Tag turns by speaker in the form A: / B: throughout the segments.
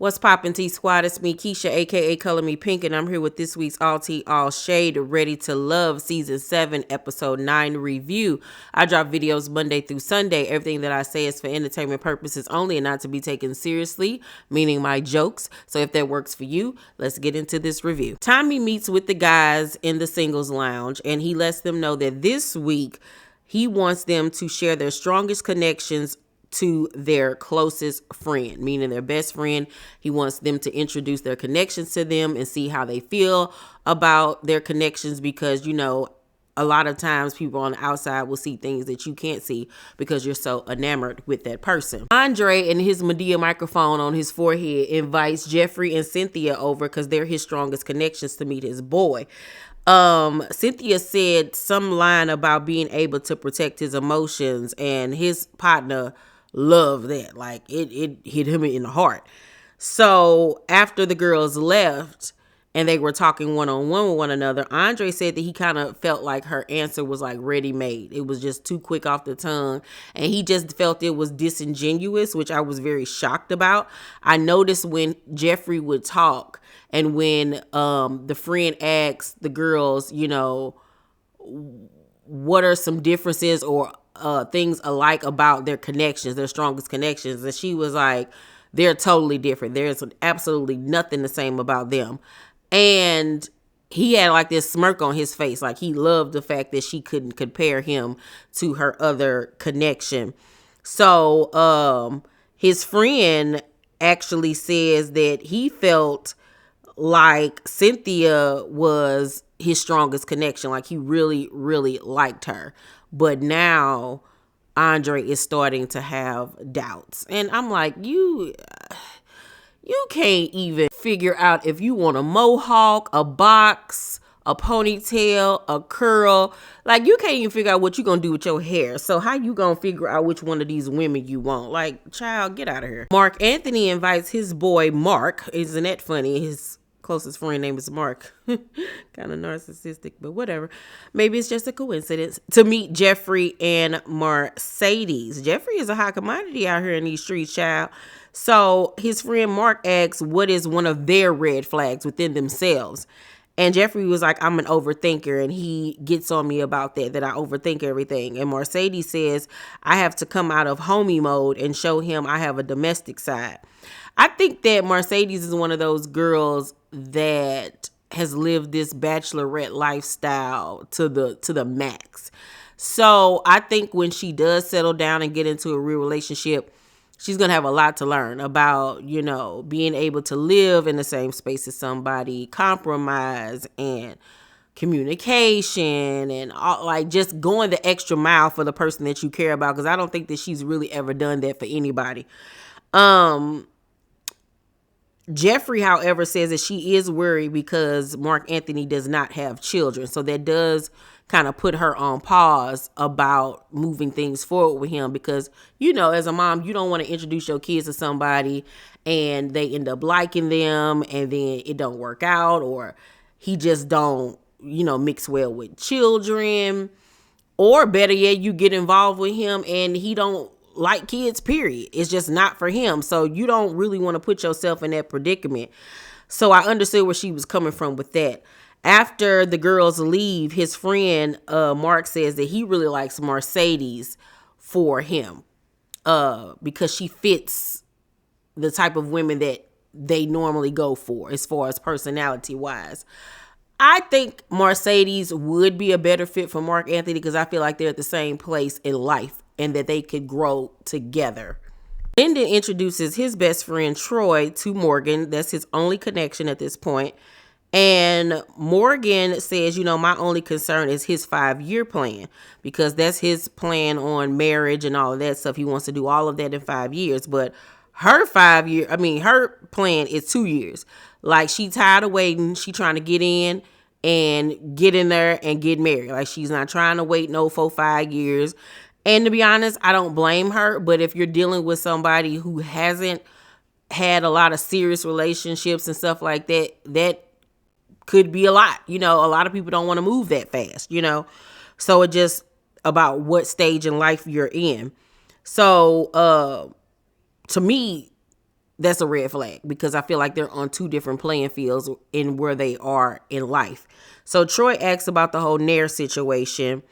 A: What's poppin', T Squad? It's me, Keisha, aka Color Me Pynk, and I'm here with this week's All Tea All Shade Ready to Love Season 7, Episode 9 review. I drop videos Monday through Sunday. Everything that I say is for entertainment purposes only and not to be taken seriously, meaning my jokes. So if that works for you, let's get into this review. Tommy meets with the guys in the singles lounge, and he lets them know that this week he wants them to share their strongest connections to their closest friend, meaning their best friend. He wants them to introduce their connections to them and see how they feel about their connections, because, you know, a lot of times people on the outside will see things that you can't see because you're so enamored with that person. Andre and his Medea microphone on his forehead invites Jeffrey and Cynthia over because they're his strongest connections to meet his boy. Cynthia said some line about being able to protect his emotions, and his partner loved that. Like it hit him in the heart. So after the girls left and they were talking one-on-one with one another, Andre said that he kind of felt like her answer was like ready-made. It was just too quick off the tongue, and he just felt it was disingenuous, which I was very shocked about. I noticed when Jeffrey would talk and when the friend asked the girls, you know, what are some differences or things alike about their connections, their strongest connections, and she was like, they're totally different. There's absolutely nothing the same about them. And he had like this smirk on his face, like he loved the fact that she couldn't compare him to her other connection. So his friend actually says that he felt like Cynthia was his strongest connection, like he really, really liked her. But now Andre is starting to have doubts. And I'm like, you can't even figure out if you want a mohawk, a box, a ponytail, a curl. Like, you can't even figure out what you're going to do with your hair. So how you going to figure out which one of these women you want? Like, child, get out of here. Mark Anthony invites his boy, Mark. Isn't that funny? His closest friend name is Mark. Kind of narcissistic, but whatever. Maybe it's just a coincidence. To meet Jeffrey and Mercedes. Jeffrey is a hot commodity out here in these streets, child. So his friend Mark asks what is one of their red flags within themselves. And Jeffrey was like, I'm an overthinker. And he gets on me about that I overthink everything. And Mercedes says, I have to come out of homie mode and show him I have a domestic side. I think that Mercedes is one of those girls that has lived this bachelorette lifestyle to the max. So I think when she does settle down and get into a real relationship, she's going to have a lot to learn about, you know, being able to live in the same space as somebody, compromise and communication, and all, like just going the extra mile for the person that you care about. Because I don't think that she's really ever done that for anybody. Jeffrey, however, says that she is worried because Mark Anthony does not have children. So that does kind of put her on pause about moving things forward with him, because, you know, as a mom, you don't want to introduce your kids to somebody and they end up liking them and then it don't work out, or he just don't, you know, mix well with children, or better yet, you get involved with him and he don't like kids, period. It's just not for him. So you don't really want to put yourself in that predicament. So I understood where she was coming from with that. After the girls leave, his friend Mark says that he really likes Mercedes for him because she fits the type of women that they normally go for as far as personality wise. I think Mercedes would be a better fit for Mark Anthony because I feel like they're at the same place in life and that they could grow together. Lyndon introduces his best friend Troy to Morgan. That's his only connection at this point. And Morgan says, you know, my only concern is his 5-year plan, because that's his plan on marriage and all of that stuff. He wants to do all of that in 5 years. But her her plan is 2 years. Like, she tired of waiting. She trying to get in there and get married. Like, she's not trying to wait no 4-5 years. And to be honest, I don't blame her. But if you're dealing with somebody who hasn't had a lot of serious relationships and stuff like that, that could be a lot. You know, a lot of people don't want to move that fast, you know. So it's just about what stage in life you're in. So to me, that's a red flag, because I feel like they're on two different playing fields in where they are in life. So Troy asks about the whole Nair situation.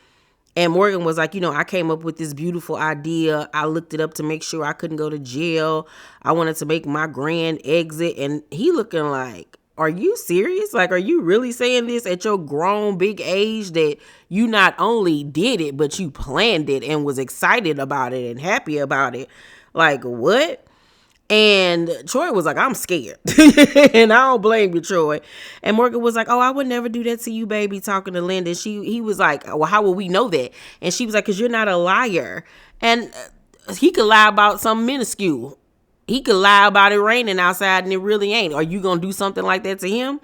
A: And Morgan was like, I came up with this beautiful idea. I looked it up to make sure I couldn't go to jail. I wanted to make my grand exit. And he looking like, are you serious? Like, are you really saying this at your grown big age that you not only did it, but you planned it and was excited about it and happy about it? Like, what? And Troy was like, I'm scared. And I don't blame you, Troy. And Morgan was like, oh, I would never do that to you, baby, talking to Linda. He was like, well, how will we know that? And she was like, because you're not a liar. And he could lie about something minuscule. He could lie about it raining outside and it really ain't. Are you going to do something like that to him?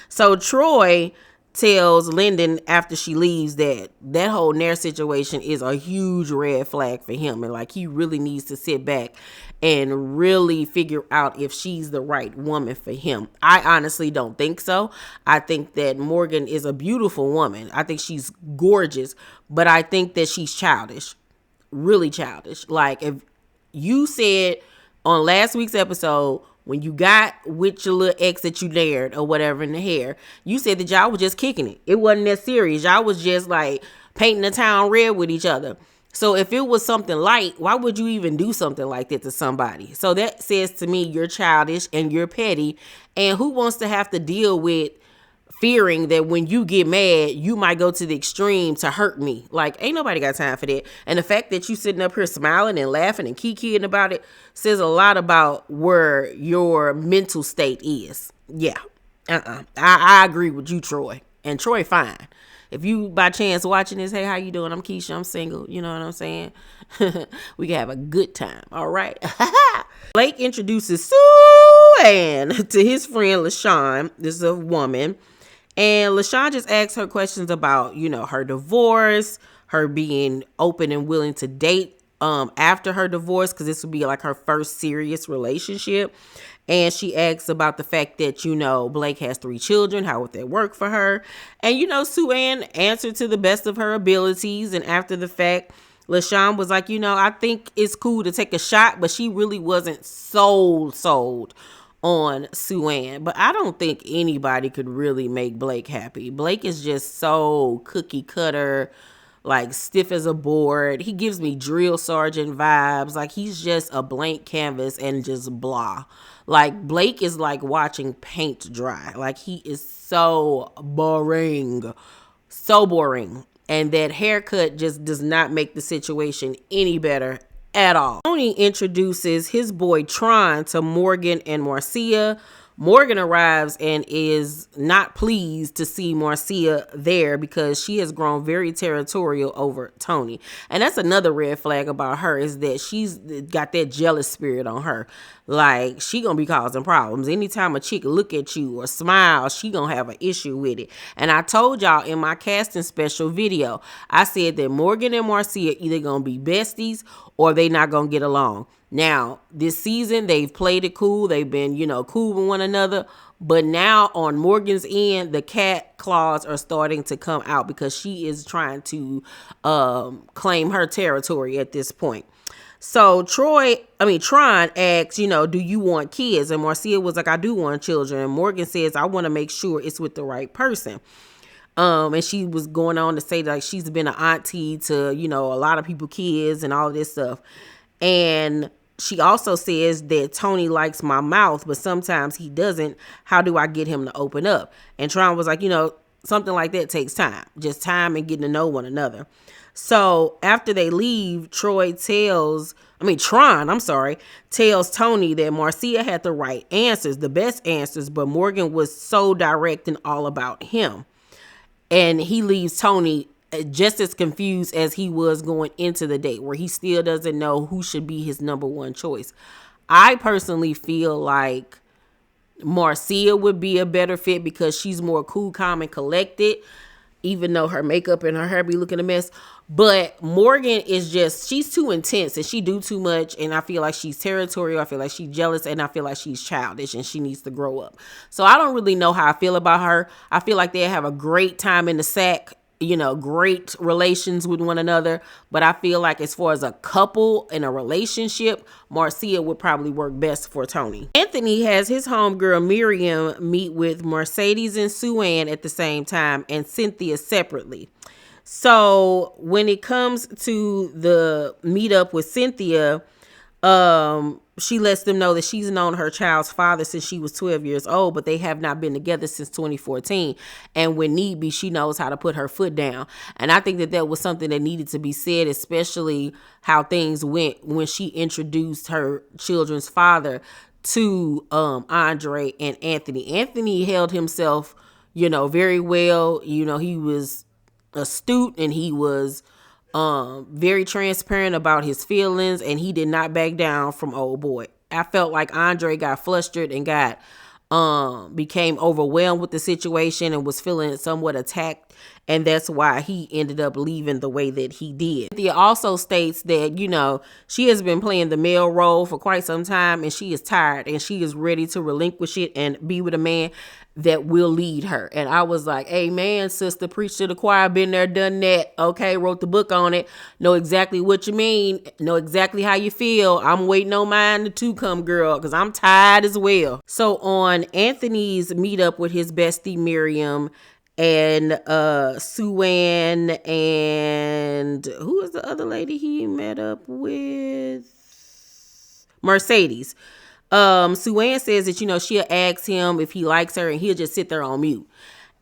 A: So Troy tells Lyndon after she leaves that whole Nair situation is a huge red flag for him, and like he really needs to sit back and really figure out if she's the right woman for him. I honestly don't think so. I think that Morgan is a beautiful woman. I think she's gorgeous, but I think that she's childish, really childish. Like, if you said on last week's episode, when you got with your little ex that you dared or whatever in the hair, you said that y'all was just kicking it. It wasn't that serious. Y'all was just like painting the town red with each other. So if it was something light, why would you even do something like that to somebody? So that says to me you're childish and you're petty. And who wants to have to deal with fearing that when you get mad, you might go to the extreme to hurt me? Like, ain't nobody got time for that. And the fact that you sitting up here smiling and laughing and kikiing about it says a lot about where your mental state is. Yeah. I agree with you, Troy. And Troy, fine. If you by chance watching this, hey, how you doing? I'm Keisha. I'm single. You know what I'm saying? We can have a good time. All right. Blake introduces Sue-Ann to his friend LaShawn. This is a woman. And LaShawn just asks her questions about, her divorce, her being open and willing to date after her divorce, because this would be like her first serious relationship. And she asks about the fact that, Blake has 3 children. How would that work for her? And, Sue-Ann answered to the best of her abilities. And after the fact, LaShawn was like, I think it's cool to take a shot, but she really wasn't sold on Sue-Ann. But I don't think anybody could really make Blake happy. Blake is just so cookie cutter, like stiff as a board. He gives me drill sergeant vibes. Like, he's just a blank canvas and just blah. Like, Blake is like watching paint dry. Like, he is so boring. So boring. And that haircut just does not make the situation any better at all. Tony introduces his boy Tron to Morgan and Marcia. Morgan arrives and is not pleased to see Marcia there because she has grown very territorial over Tony. And that's another red flag about her, is that she's got that jealous spirit on her. Like, she gonna be causing problems. Anytime a chick look at you or smile, she gonna have an issue with it. And I told y'all in my casting special video, I said that Morgan and Marcia either gonna be besties or they not gonna get along. Now, this season, they've played it cool. They've been, cool with one another. But now on Morgan's end, the cat claws are starting to come out because she is trying to claim her territory at this point. So Tron asks, do you want kids? And Marcia was like, I do want children. And Morgan says, I want to make sure it's with the right person. And she was going on to say like she's been an auntie to, a lot of people, kids and all this stuff. And she also says that Tony likes my mouth, but sometimes he doesn't. How do I get him to open up? And Tron was like, something like that takes time. Just time and getting to know one another. So after they leave, Tron tells Tony that Marcia had the right answers, the best answers, but Morgan was so direct and all about him. And he leaves Tony just as confused as he was going into the date, where he still doesn't know who should be his number one choice. I personally feel like Marcia would be a better fit because she's more cool, calm, and collected, even though her makeup and her hair be looking a mess. But Morgan is she's too intense and she do too much. And I feel like she's territorial. I feel like she's jealous, and I feel like she's childish and she needs to grow up. So I don't really know how I feel about her. I feel like they'll have a great time in the sack great relations with one another. But I feel like as far as a couple in a relationship, Marcia would probably work best for Tony. Anthony has his homegirl Miriam meet with Mercedes and Sue-Ann at the same time, and Cynthia separately. So when it comes to the meetup with Cynthia, she lets them know that she's known her child's father since she was 12 years old, but they have not been together since 2014. And when need be, she knows how to put her foot down. And I think that that was something that needed to be said, especially how things went when she introduced her children's father to Andre and Anthony. Anthony held himself, very well. He was astute, and he was very transparent about his feelings, and he did not back down from old boy. I felt like Andre got flustered and became overwhelmed with the situation and was feeling somewhat attacked, and that's why he ended up leaving the way that he did. Cynthia also states that, she has been playing the male role for quite some time, and she is tired, and she is ready to relinquish it and be with a man that will lead her. And I was like, amen, sister, preach to the choir, been there, done that. Okay, wrote the book on it. Know exactly what you mean. Know exactly how you feel. I'm waiting on mine to come, girl, because I'm tired as well. So on Anthony's meetup with his bestie Miriam and Sue-Ann, and who is the other lady he met up with? Mercedes. Sue-Ann says that, she'll ask him if he likes her, and he'll just sit there on mute.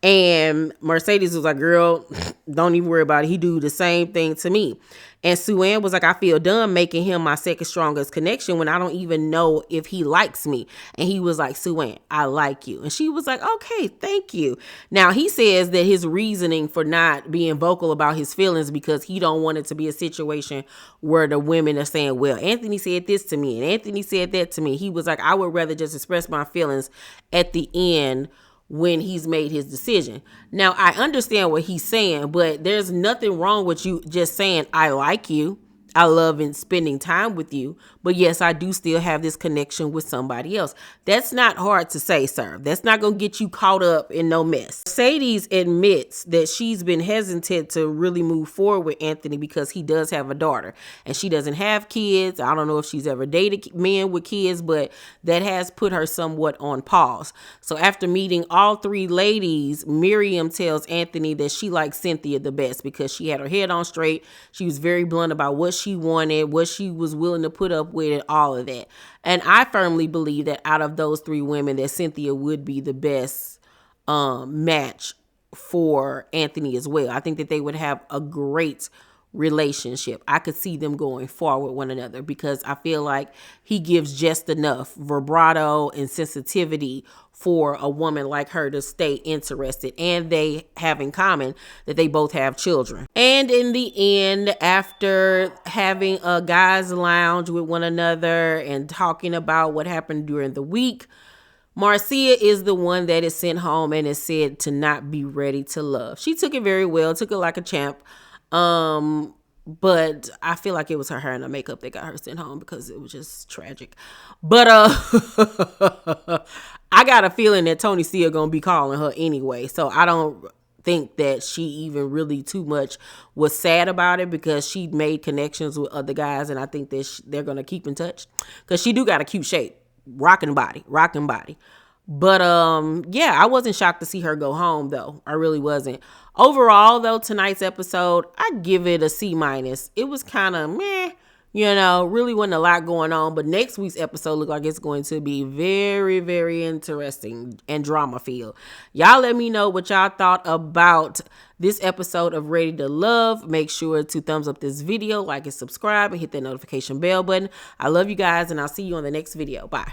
A: And Mercedes was like, girl, don't even worry about it. He do the same thing to me. And Sue-Ann was like, I feel dumb making him my second strongest connection when I don't even know if he likes me. And he was like, Sue-Ann, I like you. And she was like, okay, thank you. Now, he says that his reasoning for not being vocal about his feelings because he don't want it to be a situation where the women are saying, well, Anthony said this to me and Anthony said that to me. He was like, I would rather just express my feelings at the end when he's made his decision. Now, I understand what he's saying, but there's nothing wrong with you just saying, I like you. I love spending time with you. But yes, I do still have this connection with somebody else. That's not hard to say, sir. That's not going to get you caught up in no mess. Mercedes admits that she's been hesitant to really move forward with Anthony because he does have a daughter and she doesn't have kids. I don't know if she's ever dated men with kids, but that has put her somewhat on pause. So after meeting all three ladies, Miriam tells Anthony that she likes Cynthia the best because she had her head on straight. She was very blunt about what she wanted, what she was willing to put up with, and all of that. And I firmly believe that out of those three women, that Cynthia would be the best match for Anthony as well. I think that they would have a great relationship. I could see them going forward with one another because I feel like he gives just enough vibrato and sensitivity for a woman like her to stay interested, and they have in common that they both have children. And in the end, after having a guys lounge with one another and talking about what happened during the week, Marcia is the one that is sent home and is said to not be ready to love. She took it very well, took it like a champ. But I feel like it was her hair and her makeup that got her sent home because it was just tragic. But I got a feeling that Tony's still gonna be calling her anyway. So I don't think that she even really too much was sad about it because she made connections with other guys, and I think that they're gonna keep in touch because she do got a cute shape, rocking body. But yeah, I wasn't shocked to see her go home though. I really wasn't. Overall though, tonight's episode, I give it a C-. It was kind of meh, really wasn't a lot going on. But next week's episode look like it's going to be very, very interesting and drama filled. Y'all let me know what y'all thought about this episode of Ready to Love. Make sure to thumbs up this video, like and subscribe, and hit that notification bell button. I love you guys, and I'll see you on the next video. Bye.